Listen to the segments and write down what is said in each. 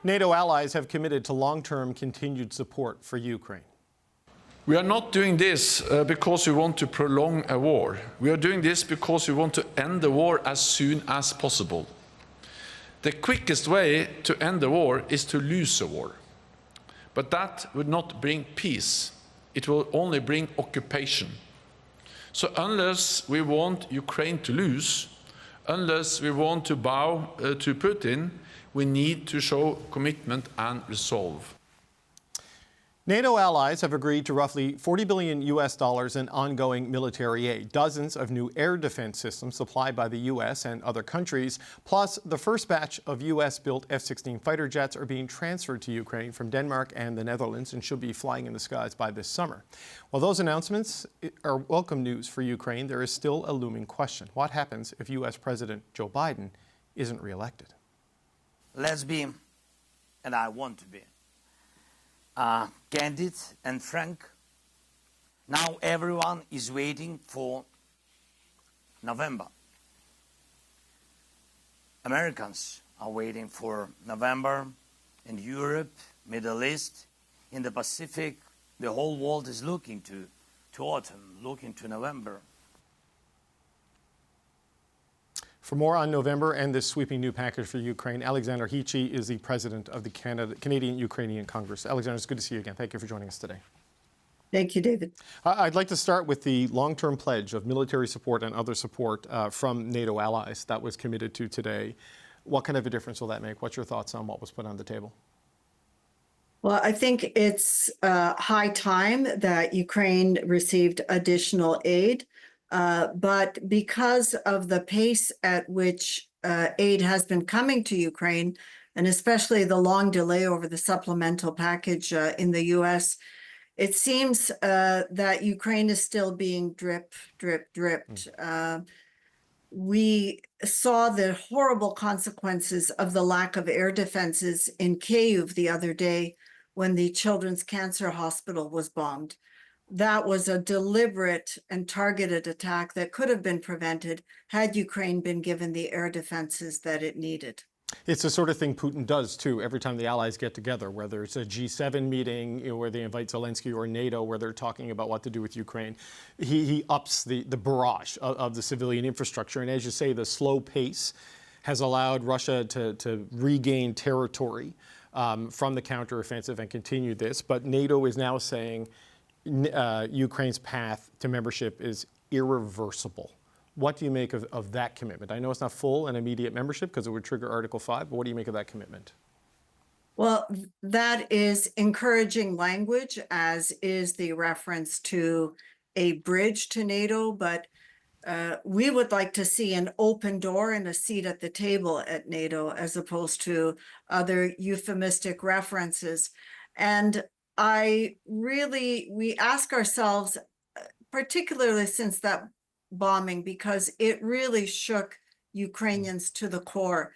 NATO allies have committed to long-term continued support for Ukraine. We are not doing this because we want to prolong a war. We are doing this because we want to end the war as soon as possible. The quickest way to end the war is to lose a war. But that would not bring peace. It will only bring occupation. So unless we want Ukraine to lose, unless we want to bow to Putin, we need to show commitment and resolve. NATO allies have agreed to roughly $40 billion in ongoing military aid, dozens of new air defense systems supplied by the U.S. and other countries, plus the first batch of U.S.-built F-16 fighter jets are being transferred to Ukraine from Denmark and the Netherlands and should be flying in the skies by this summer. While those announcements are welcome news for Ukraine, there is still a looming question. What happens if U.S. President Joe Biden isn't reelected? Let's be, and I want to be, candid and frank. Now everyone is waiting for November. Americans are waiting for November. In Europe, Middle East, in the Pacific, the whole world is looking to autumn, looking to November. For more on November and this sweeping new package for Ukraine, Alexandra Chyczij is the president of the Canadian-Ukrainian Congress. Alexandra, it's good to see you again. Thank you for joining us today. Thank you, David. I'd like to start with the long-term pledge of military support and other support from NATO allies that was committed to today. What kind of a difference will that make? What's your thoughts on what was put on the table? Well, I think it's high time that Ukraine received additional aid. But because of the pace at which aid has been coming to Ukraine, and especially the long delay over the supplemental package in the U.S., it seems that Ukraine is still being dripped. We saw the horrible consequences of the lack of air defenses in Kyiv the other day when the Children's Cancer Hospital was bombed. That was a deliberate and targeted attack that could have been prevented had Ukraine been given the air defenses that it needed. It's the sort of thing Putin does, too, every time the allies get together, whether it's a G7 meeting where they invite Zelensky or NATO where they're talking about what to do with Ukraine. He ups the barrage of the civilian infrastructure. And as you say, the slow pace has allowed Russia to regain territory from the counteroffensive and continue this. But NATO is now saying Ukraine's path to membership is irreversible. What do you make of that commitment? I know it's not full and immediate membership because it would trigger Article 5, but what do you make of that commitment? Well, that is encouraging language, as is the reference to a bridge to NATO, but we would like to see an open door and a seat at the table at NATO as opposed to other euphemistic references. And we ask ourselves, particularly since that bombing, because it really shook Ukrainians to the core.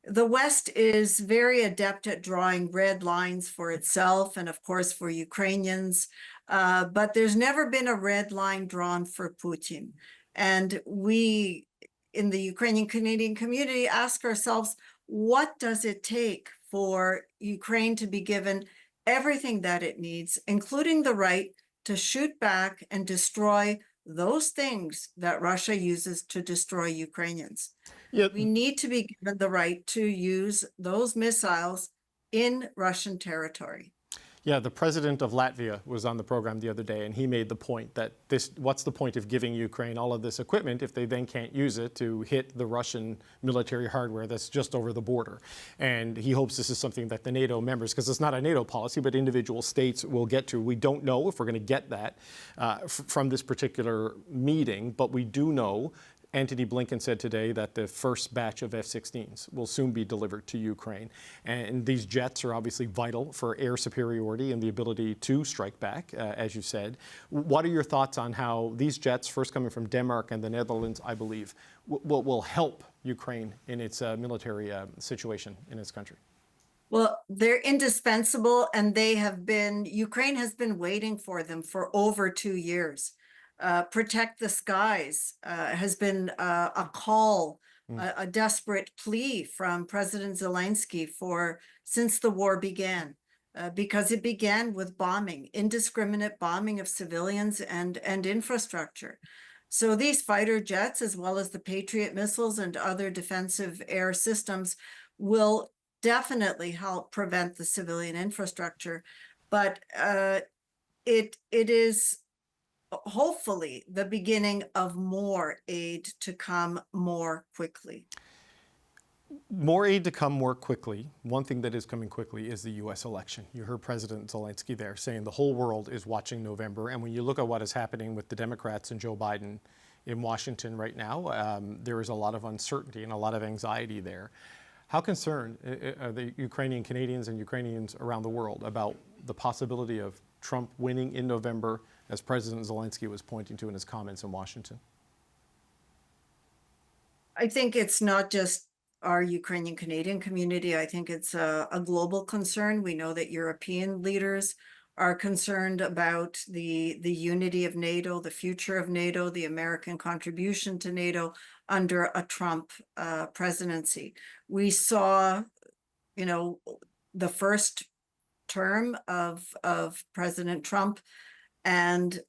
The West is very adept at drawing red lines for itself and, of course, for Ukrainians, but there's never been a red line drawn for Putin. And we, in the Ukrainian-Canadian community, ask ourselves, what does it take for Ukraine to be given everything that it needs, including the right to shoot back and destroy those things that Russia uses to destroy Ukrainians? Yep. We need to be given the right to use those missiles in Russian territory. Yeah, the president of Latvia was on the program the other day, and he made the point that what's the point of giving Ukraine all of this equipment if they then can't use it to hit the Russian military hardware that's just over the border? And he hopes this is something that the NATO members, because it's not a NATO policy, but individual states will get to. We don't know if we're going to get that from this particular meeting, but we do know Antony Blinken said today that the first batch of F-16s will soon be delivered to Ukraine. And these jets are obviously vital for air superiority and the ability to strike back, as you said. What are your thoughts on how these jets, first coming from Denmark and the Netherlands, I believe, will help Ukraine in its military situation in its country? Well, they're indispensable, and Ukraine has been waiting for them for over 2 years. Protect the Skies has been a call a desperate plea from President Zelensky since the war began, because it began with bombing, indiscriminate bombing of civilians and infrastructure. So these fighter jets, as well as the Patriot missiles and other defensive air systems, will definitely help prevent the civilian infrastructure. But it is hopefully the beginning of more aid to come more quickly. More aid to come more quickly. One thing that is coming quickly is the U.S. election. You heard President Zelensky there saying the whole world is watching November. And when you look at what is happening with the Democrats and Joe Biden in Washington right now, there is a lot of uncertainty and a lot of anxiety there. How concerned are the Ukrainian Canadians and Ukrainians around the world about the possibility of Trump winning in November, as President Zelensky was pointing to in his comments in Washington? I think it's not just our Ukrainian Canadian community. I think it's a global concern. We know that European leaders are concerned about the unity of NATO, the future of NATO, the American contribution to NATO under a Trump presidency. We saw, the first term of President Trump, and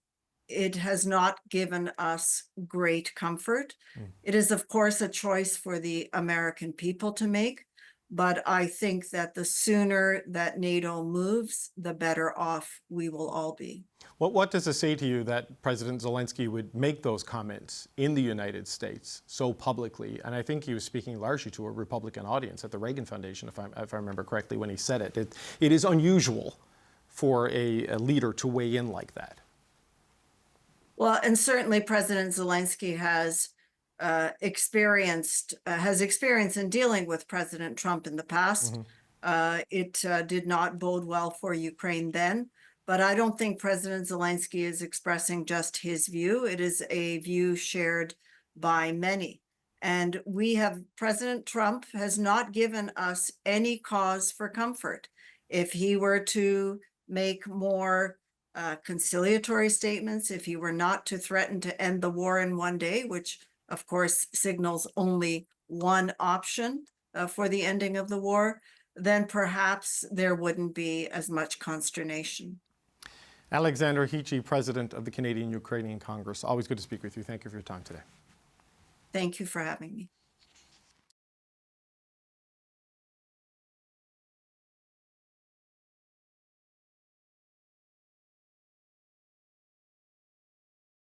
it has not given us great comfort. It is, of course, a choice for the American people to make, but I think that the sooner that NATO moves, the better off we will all be. What does it say to you that President Zelensky would make those comments in the United States so publicly? And I think he was speaking largely to a Republican audience at the Reagan Foundation, if I remember correctly, when he said it. It is unusual for a leader to weigh in like that. Well, and certainly President Zelensky has experience in dealing with President Trump in the past. It did not bode well for Ukraine then, but I don't think President Zelensky is expressing just his view. It is a view shared by many. And President Trump has not given us any cause for comfort. If he were to make more conciliatory statements, if he were not to threaten to end the war in one day, which of course signals only one option for the ending of the war, then perhaps there wouldn't be as much consternation. Alexandra Chyczij, President of the Canadian Ukrainian Congress. Always good to speak with you. Thank you for your time today. Thank you for having me.